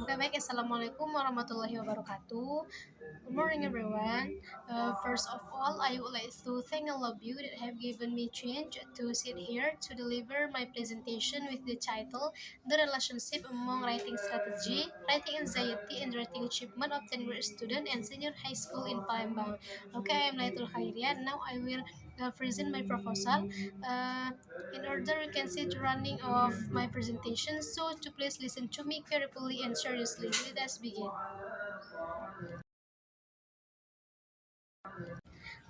Oke, baik. Assalamualaikum warahmatullahi wabarakatuh. Good morning, everyone. First of all, I would like to thank all of you that have given me chance to sit here to deliver my presentation with the title "The Relationship Among Writing Strategy, Writing Anxiety, and Writing Achievement of 10th grade student and senior high school in Palembang." Okay, I am Laitul Khairian. Now I will present my proposal. Uh, in order you can see the running of my presentation, so to please listen to me carefully and seriously. Let us begin.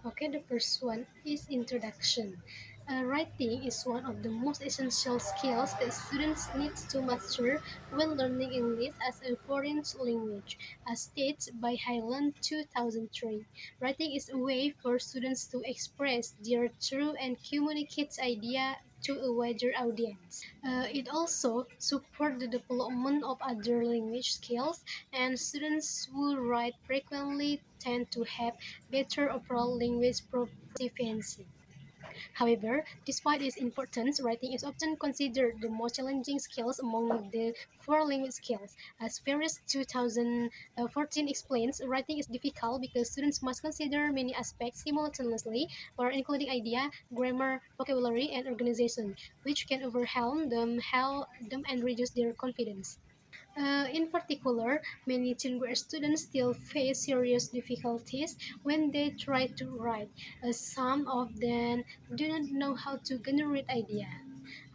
Okay, the first one is introduction. Writing is one of the most essential skills that students need to master when learning English as a foreign language, as stated by Highland 2003. Writing is a way for students to express their true and communicate idea to a wider audience. It also supports the development of other language skills, and students who write frequently tend to have better overall language proficiency. However, despite its importance, writing is often considered the most challenging skills among the four language skills. As Ferris 2014 explains, writing is difficult because students must consider many aspects simultaneously, or including idea, grammar, vocabulary, and organization, which can overwhelm them and reduce their confidence. In particular, many teen grade students still face serious difficulties when they try to write. Some of them do not know how to generate ideas.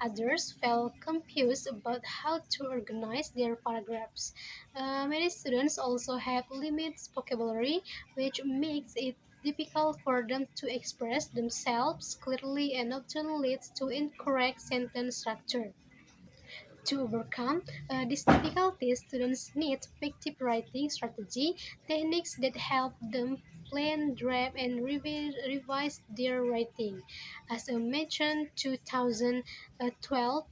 Others feel confused about how to organize their paragraphs. Many students also have limited vocabulary, which makes it difficult for them to express themselves clearly and often leads to incorrect sentence structure. To overcome these difficulties, students need effective writing strategy techniques that help them plan, draft, and revise their writing. As I mentioned, 2012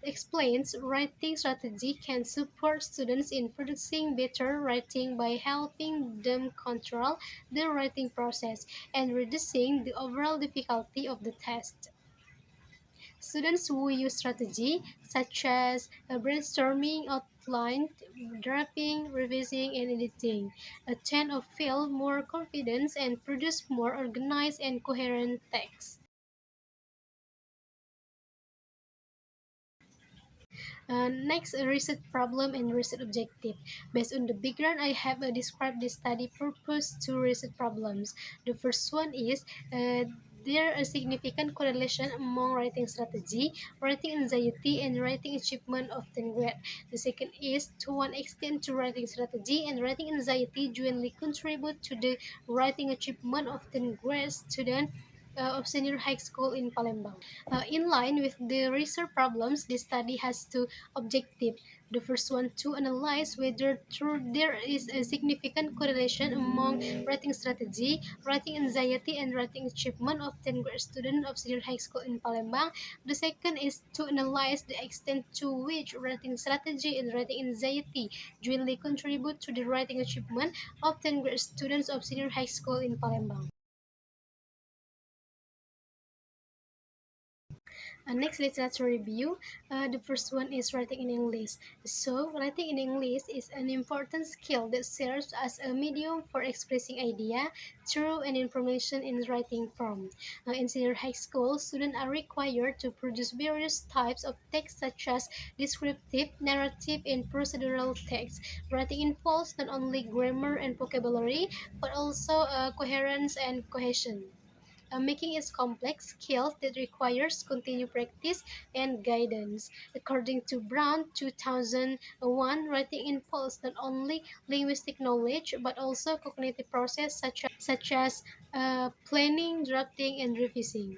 explains writing strategy can support students in producing better writing by helping them control the writing process and reducing the overall difficulty of the test. Students who use strategy such as brainstorming, outline, drafting, revising, and editing tend to feel more confident and produce more organized and coherent text. Next, a research problem and research objective. Based on the background, I have described the study purpose to research problems. The first one is there a significant correlation among writing strategy, writing anxiety, and writing achievement of 10th grade. The second is to one extent to writing strategy and writing anxiety jointly contribute to the writing achievement of 10th grade student of senior high school in Palembang. In line with the research problems, this study has two objectives. The first one to analyze whether there is a significant correlation among writing strategy, writing anxiety, and writing achievement of 10th grade students of senior high school in Palembang. The second is to analyze the extent to which writing strategy and writing anxiety jointly contribute to the writing achievement of 10th grade students of senior high school in Palembang. Next literature review. The first one is writing in English. So, writing in English is an important skill that serves as a medium for expressing idea, through and information in writing form. In senior high school, students are required to produce various types of text such as descriptive, narrative, and procedural text. Writing involves not only grammar and vocabulary, but also coherence and cohesion, making it complex skill that requires continued practice and guidance. According to Brown 2001, writing involves not only linguistic knowledge but also cognitive process such as planning, drafting, and revising.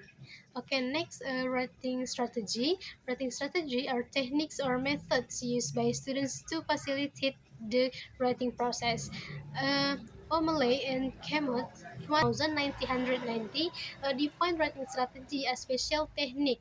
Okay, next, writing strategy. Writing strategy are techniques or methods used by students to facilitate the writing process. Uh, O'Malley and Camus 1990 define writing strategy as special technique,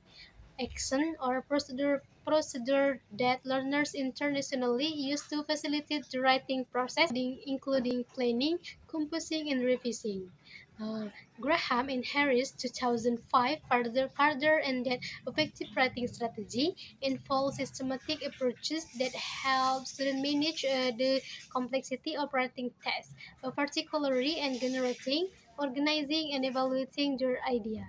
action, or procedure that learners internationally use to facilitate the writing process, including planning, composing, and revising. Uh, Graham and Harris 2005 further and that effective writing strategy involves systematic approaches that help students manage the complexity of writing tests, particularly in generating, organizing, and evaluating their idea.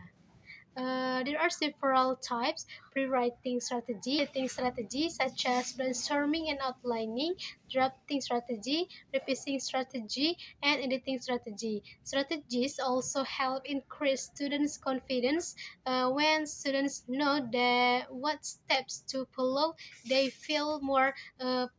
There are several types writing strategy such as brainstorming and outlining, drafting strategy, revising strategy, and editing strategy. Strategies also help increase students' confidence. When students know that what steps to follow, they feel more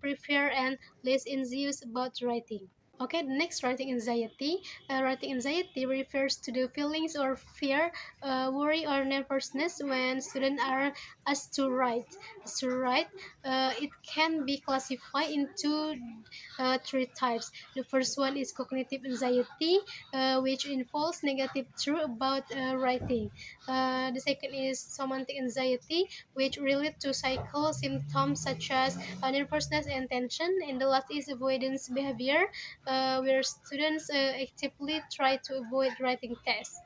prepared and less anxious about writing. Okay, the next writing anxiety. Writing anxiety refers to the feelings or fear, worry, or nervousness when students are asked to write. It can be classified into three types. The first one is cognitive anxiety, which involves negative thought about writing. The second is somatic anxiety, which relate to psycho symptoms such as nervousness and tension. And the last is avoidance behavior, where students actively try to avoid writing tests.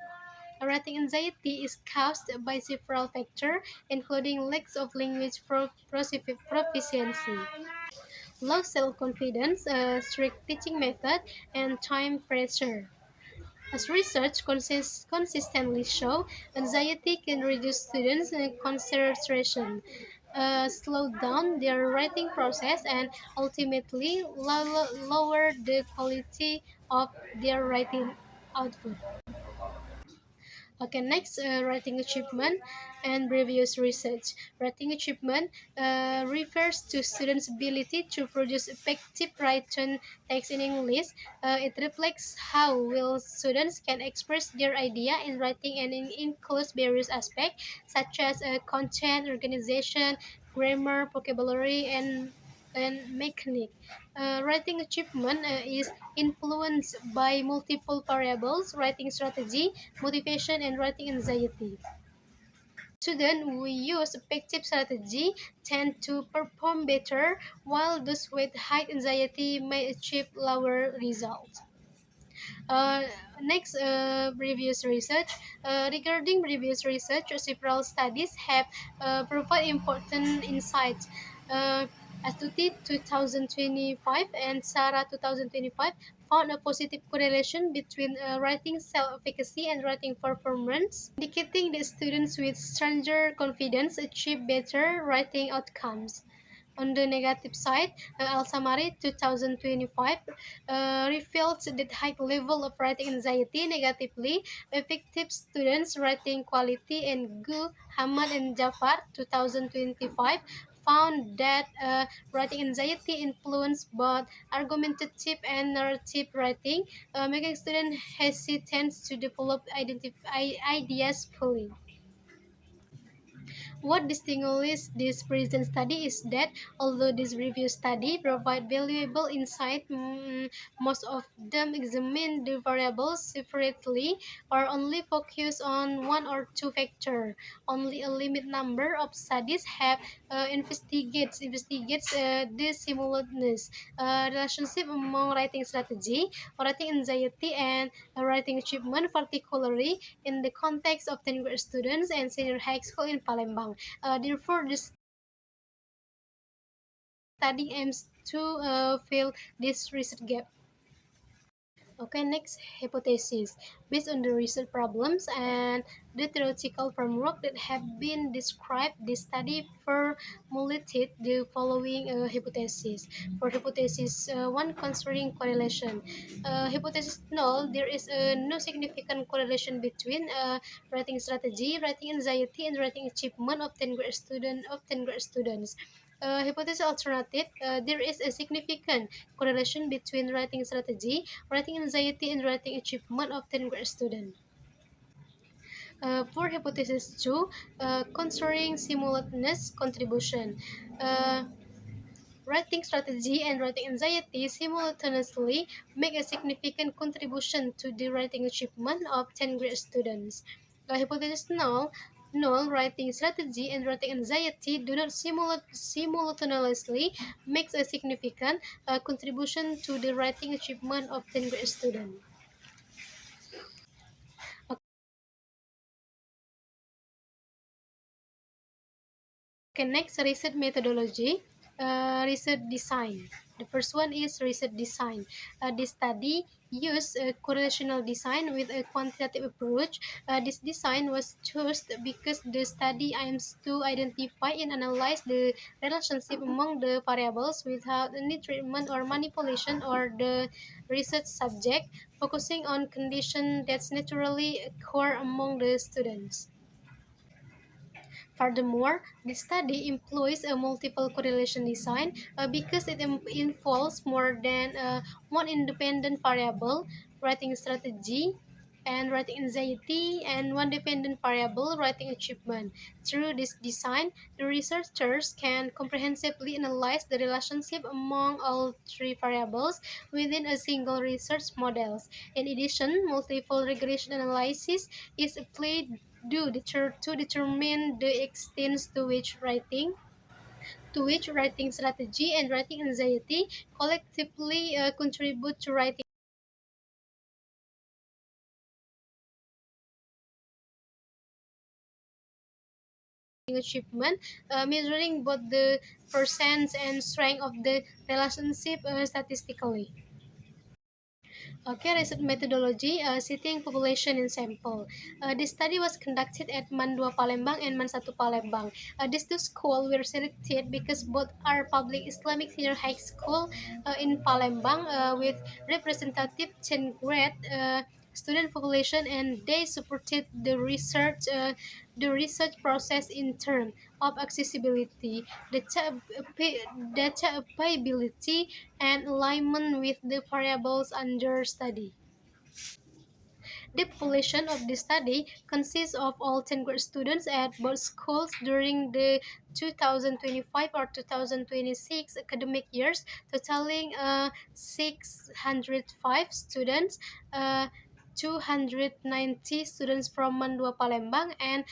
Writing anxiety is caused by several factors, including lack of language proficiency, low self-confidence, strict teaching method, and time pressure. As research consistently show, anxiety can reduce students' concentration, slow down their writing process, and ultimately lower the quality of their writing output. Okay, next, writing achievement and previous research. Writing achievement refers to students' ability to produce effective written text in English. It reflects how well students can express their idea in writing and includes various aspects such as content, organization, grammar, vocabulary, and mechanic. Writing achievement is influenced by multiple variables: writing strategy, motivation, and writing anxiety. Students who use effective strategy tend to perform better, while those with high anxiety may achieve lower results. Uh, Next, previous research. Regarding previous research, several studies have provided important insights. Uh, Astuti 2025 and Sarah 2025 found a positive correlation between writing self-efficacy and writing performance, indicating that students with stronger confidence achieve better writing outcomes. On the negative side, Al-Samari 2025 revealed that high level of writing anxiety negatively affected students' writing quality, and Gu, Hamad, and Jafar 2025 found that writing anxiety influenced both argumentative and narrative writing, making students hesitant to develop ideas fully. What distinguishes this present study is that although this review study provide valuable insight, most of them examine the variables separately or only focus on one or two factors. Only a limited number of studies have investigates the simultaneous relationship among writing strategy, writing anxiety, and writing achievement, particularly in the context of 10th grade students and senior high school in Palembang. Therefore, the study aims to fill this research gap. Okay, next, hypothesis. Based on the research problems and the theoretical framework that have been described, this study formulated the following hypothesis. For hypothesis 1, concerning correlation. Hypothesis null, there is no significant correlation between writing strategy, writing anxiety, and writing achievement of 10 grade students. Hypothesis alternative, there is a significant correlation between writing strategy, writing anxiety, and writing achievement of 10th grade students. For hypothesis 2, concerning simultaneous contribution. Uh, Writing strategy and writing anxiety simultaneously make a significant contribution to the writing achievement of 10th grade students. Hypothesis null, writing strategy and writing anxiety do not simultaneously make a significant contribution to the writing achievement of 10th grade students. Okay, next research methodology, research design. The first one is research design. This study used correlational design with a quantitative approach. This design was chosen because the study aims to identify and analyze the relationship among the variables without any treatment or manipulation or the research subject, focusing on conditions that naturally occur among the students. Furthermore, the study employs a multiple correlation design because it involves more than one independent variable, writing strategy, and writing anxiety, and one dependent variable, writing achievement. Through this design, the researchers can comprehensively analyze the relationship among all three variables within a single research model. In addition, multiple regression analysis is applied to determine the extent to which writing strategy and writing anxiety collectively contribute to writing achievement, measuring both the percent and strength of the relationship statistically. Okay, research methodology, citing population in sample. This study was conducted at MAN 2 Palembang and MAN 1 Palembang. These two schools were selected because both are public Islamic senior high school in Palembang with representative 10th grade student population, and they supported the research process in terms of accessibility, data availability, and alignment with the variables under study. The population of the study consists of all 10th grade students at both schools during the 2025 or 2026 academic years, totaling 605 students, uh, 290 students from Mandua Palembang, and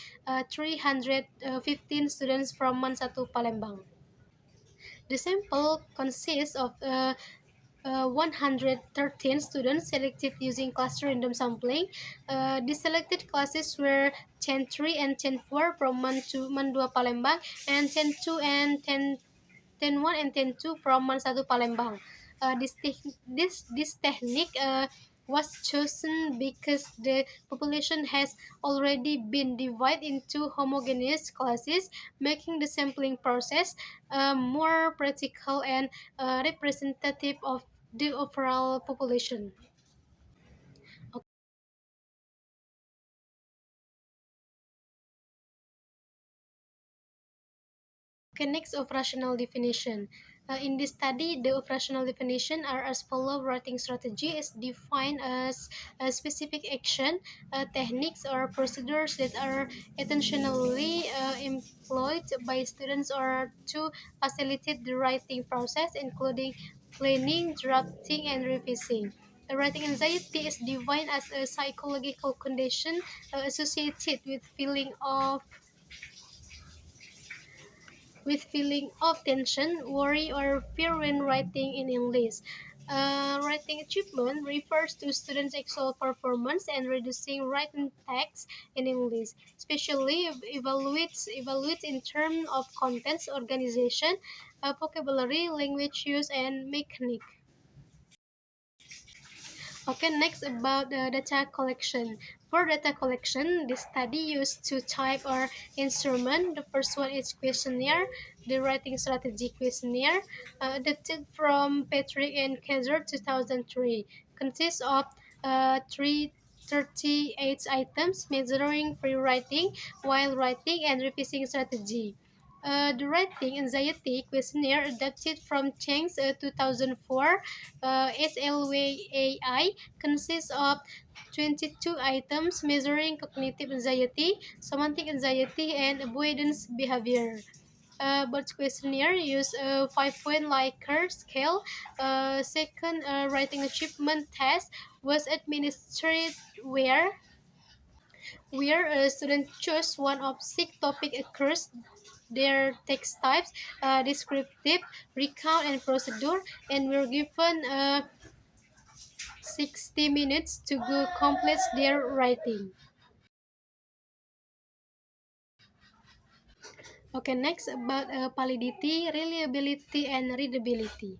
315 students from Mansatu Palembang. The sample consists of 113 students selected using cluster random sampling. The selected classes were 10.3 and 10.4 from Mandua Palembang, and 10.2 and 10.1 and 10.2 from Man 1 Palembang. This technique was chosen because the population has already been divided into homogeneous classes, making the sampling process more practical and representative of the overall population. Okay, next operational definition. In this study, the operational definition are as follow. Writing strategy is defined as a specific action, techniques, or procedures that are intentionally employed by students or to facilitate the writing process, including planning, drafting, and revising. Writing anxiety is defined as a psychological condition associated with feeling of tension, worry, or fear when writing in English. Writing achievement refers to students' actual performance and reducing written text in English, especially evaluates in terms of contents, organization, vocabulary, language use, and mechanic. Okay, next about data collection. For data collection, the study used two type or instrument. The first one is questionnaire, the writing strategy questionnaire, adapted from Patrick and Kaiser 2003, consists of 338 items measuring free writing, while writing, and revising strategy. The writing anxiety questionnaire adapted from Cheng's 2004 SLWAI consists of 22 items measuring cognitive anxiety, semantic anxiety, and avoidance behavior. But questionnaire use a 5-point Likert scale. Second, writing achievement test was administered where a student chose one of six topic across their text types, descriptive, recount, and procedure, and were given 60 minutes to go complete their writing. Okay, next about validity, reliability, and readability.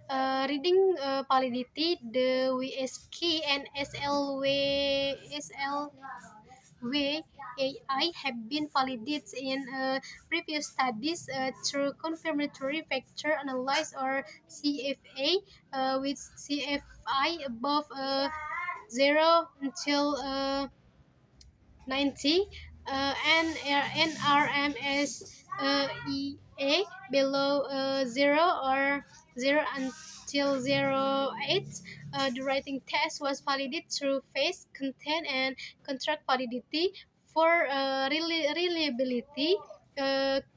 Reading validity, the WSK and SLWAI have been validated in previous studies through confirmatory factor analysis or CFA, with CFI above 0 until 90, and NRMS EA below 0 or 0 until 08. The writing test was validated through face, content, and contract validity. For reliability,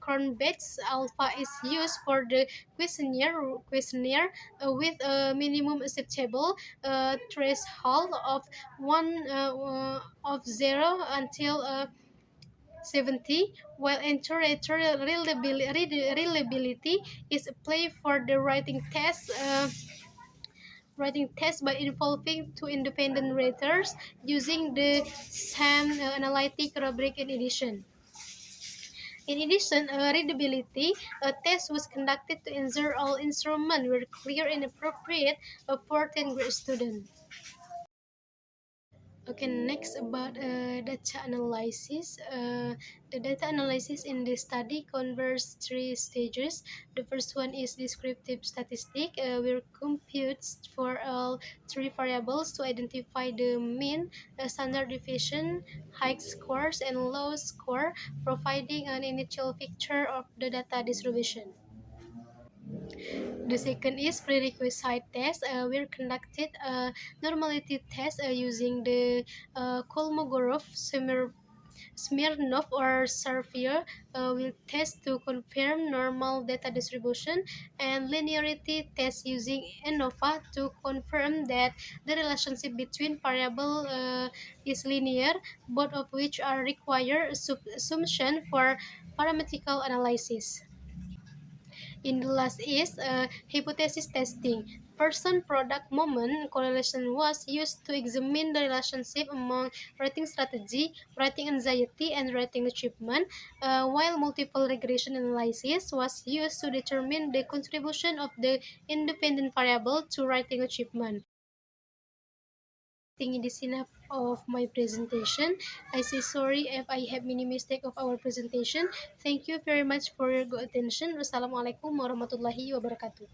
Cronbach's alpha is used for the questionnaire with a minimum acceptable threshold of 0 until 70, while iterator reliability is applied for the writing test by involving two independent raters using the same analytic rubric in addition. In addition, readability test was conducted to ensure all instruments were clear and appropriate for 10th grade students. Okay, next about data analysis. The data analysis in the study covers three stages. The first one is descriptive statistic, where computes for all three variables to identify the mean, standard deviation, high scores, and low score, providing an initial picture of the data distribution. The second is prerequisite test. We conducted a normality test using the Kolmogorov Smirnov or Servier. Will test to confirm normal data distribution, and linearity test using ANOVA to confirm that the relationship between variable is linear, both of which are required assumption for parametrical analysis. In the last is hypothesis testing. Person-product moment correlation was used to examine the relationship among writing strategy, writing anxiety, and writing achievement, while multiple regression analysis was used to determine the contribution of the independent variable to writing achievement. I think it is enough of my presentation. I say sorry if I have many mistake of our presentation. Thank you very much for your good attention. Wassalamualaikum warahmatullahi wabarakatuh.